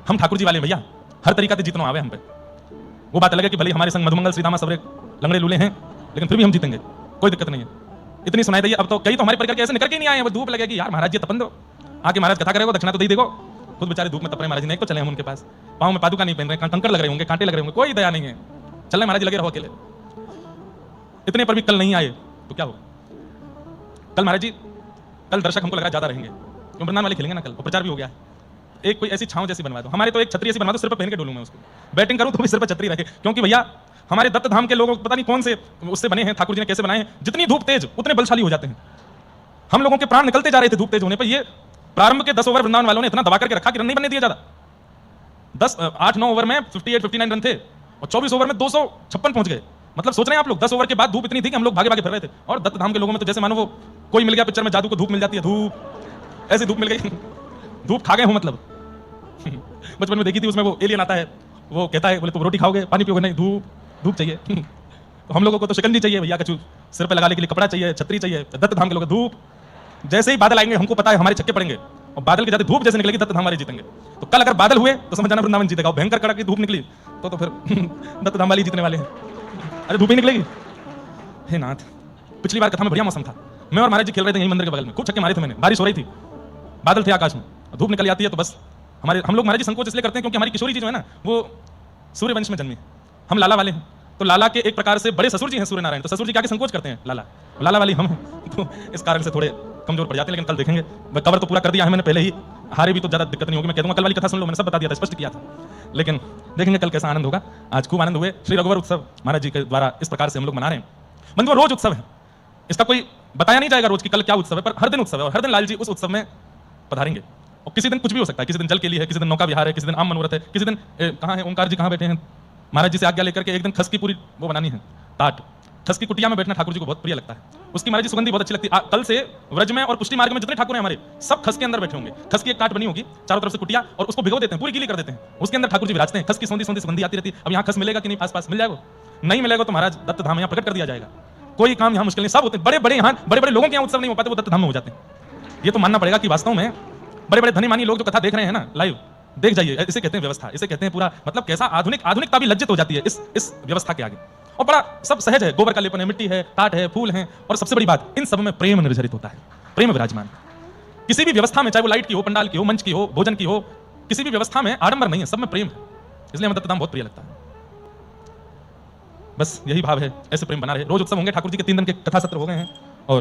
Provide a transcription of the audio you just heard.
हम ठाकुर जी वाले भैया हर तरीका से जीतना आवे हम पे। वो बात अलग है कि भले हमारे संग मधुमंगल श्रीदामा सबरे लंगड़े लूले हैं, लेकिन फिर भी हम जीतेंगे, कोई दिक्कत नहीं है। इतनी सुनाई दी। अब तो कई तो हमारे परिकर के ऐसे निकल के नहीं आए हैं, वो धूप लगेगी यार महाराज जी तपन दो, आके महाराज कथा करेगा, दक्षिणा तो दे देगो, खुद बेचारे धूप में तप रहे महाराज जी। नहीं तो चले हम उनके पास, पाँव में पादुका नहीं पहन रहे, कंकड़ लग रहे होंगे, कांटे लग रहे होंगे, कोई दया नहीं है, चल रहे महाराज जी लगे रहो अकेले। इतने पर भी कल नहीं आए तो क्या होगा? कल महाराज जी, कल दर्शक हमको लगा ज्यादा रहेंगे, क्यों वृंदावन वाले खेलेंगे ना कल, और प्रचार भी हो गया है। एक कोई ऐसी छांव जैसी बनवा दो, हमारे तो एक छतरी ऐसी बनवा दो, सिर पर पहन के डोलूं मैं उसको, बैटिंग करूं तो भी सिर पर छतरी रहे, क्योंकि भैया हमारे दत्त धाम के लोग पता नहीं कौन से उससे बने हैं, ठाकुर जी ने कैसे बनाए हैं, जितनी धूप तेज उतने बलशाली हो जाते हैं। हम लोगों के प्राण निकलते जा रहे थे धूप तेज होने पर, ये प्रारंभ के 10 ओवर वृंदावन वालों ने इतना दबा करके रखा कि रन नहीं बनने दिया ज्यादा। 8-9 ओवर में 58-59 रन थे और 24 ओवर में 256 पहुंच गए। मतलब सोच रहे हैं आप लोग, 10 ओवर के बाद धूप इतनी थी कि हम लोग भागे भागे फिर रहे थे। और दत्त धाम के लोगों में तो जैसे मानो वो कोई मिल गया पिक्चर में जादू को धूप मिल जाती है, धूप ऐसी धूप मिल गई, धूप खा गए हो मतलब। बचपन में देखी थी, उसमें वो एलियन आता है, वो कहता है बोले तुम रोटी खाओगे पानी पियोगे, नहीं धूप धूप चाहिए। तो हम लोगों को तो शिकंजी चाहिए भैया, कछु सिर पे लगाने के लिए कपड़ा चाहिए, छतरी चाहिए। दत्त धाम के लोग धूप, जैसे ही बादल आएंगे हमको पता है हमारे छक्के पड़ेंगे, और बादल के जाते धूप जैसे निकलेगी दत्त धाम वाले जीतेंगे। तो कल अगर बादल हुए तो समझ जाना वृंदावन जीतेगा, भयंकर कड़क की धूप निकली तो फिर दत्त धाम वाले जीतने वाले हैं। अरे धूप ही निकलेगी। हे नाथ, पिछली बार कथा में बढ़िया मौसम था, मैं और महाराज जी खेल रहे थे यहीं मंदिर के बगल में, खूब छक्के मारे थे मैंने, बारिश हो रही थी, बादल थे आकाश में, धूप निकल आती है तो बस हम लोग महाराज जी संकोच इसलिए करते हैं क्योंकि हमारी किशोरी जी जो है ना वो सूर्यवंश में जन्मी है, हम लाला वाले हैं। तो लाला के एक प्रकार से बड़े ससुर जी हैं सूर्य नारायण, तो ससुर जी क्या संकोच करते हैं, लाला वाली हम हैं, तो इस कारण से थोड़े कमजोर पड़ जाते हैं। लेकिन कल देखेंगे, कवर तो पूरा कर दिया है मैंने पहले ही, हारे भी तो ज्यादा दिक्कत नहीं होगी। मैं कह दूंगा कल वाली कथा सुन लो, मैंने सब बता दिया था, स्पष्ट किया था। लेकिन देखेंगे कल कैसा आनंद होगा। आज खूब आनंद हुए। श्री रघुवर उत्सव महाराज जी के द्वारा इस प्रकार से हम लोग मना रहे हैं। बंधुओं रोज उत्सव है, इसका कोई बताया नहीं जाएगा रोज की कल क्या उत्सव है, पर हर दिन उत्सव है और हर दिन लाल जी उस उत्सव में पधारेंगे। और किसी दिन कुछ भी हो सकता है, किसी दिन जल के लिए है, किसी दिन नौका विहार है, किसी दिन आम मनोरथ है, किसी दिन कहाँ है ओंकार जी कहाँ बैठे हैं, महाराज जी से आज्ञा लेकर के एक दिन खस की पूरी वो बनानी है टाट, खस की कुटिया में बैठना ठाकुर जी को बहुत प्रिय लगता है, उसकी महाराज जी सुगंधी बहुत अच्छी लगती है। कल से व्रज में और पुष्टि मार्ग में जितने ठाकुर हैं हमारे सब खस के अंदर बैठे होंगे। खस की एक टाट बनी होगी, चारों तरफ से कुटिया, और उसको भिगो देते हैं, पूरी गीली कर देते हैं, उसके अंदर ठाकुर जी विराजते हैं, खस की सौंधी सौंधी सुगंधी आती रहती है। अब यहाँ खस मिलेगा कि नहीं, पास पास मिल जाएगा, नहीं मिलेगा तो महाराज दत्त धाम यहाँ प्रकट कर दिया जाएगा। कोई काम यहाँ मुश्किल नहीं, सब होते हैं। बड़े बड़े यहाँ बड़े बड़े लोगों के यहाँ उत्सव नहीं हो पाते, वो दत्त धाम में हो जाते हैं। ये तो मानना पड़ेगा कि वास्तव में बड़े बड़े धनी मानी लोग जो कथा देख रहे हैं ना लाइव, देख जाइए, इसे कहते हैं व्यवस्था, इसे कहते हैं पूरा, मतलब कैसा आधुनिकता भी लज्जित हो जाती है इस व्यवस्था के आगे। और बड़ा सब सहज है, गोबर का लेपन है, मिट्टी है, टाट है, फूल है, और सबसे बड़ी बात इन सब में प्रेम निर्जरित होता है, प्रेम विराजमान। किसी भी व्यवस्था में, चाहे वो लाइट की हो, पंडाल की हो, मंच की हो, भोजन की हो, किसी भी व्यवस्था में आडंबर नहीं है, सब में प्रेम है। इसलिए हमें दत्तधाम बहुत प्रिय लगता है। बस यही भाव है, ऐसे प्रेम बना रहे। रोज उत्सव होंगे, ठाकुर जी के 3 दिन के कथा सत्र हो गए हैं।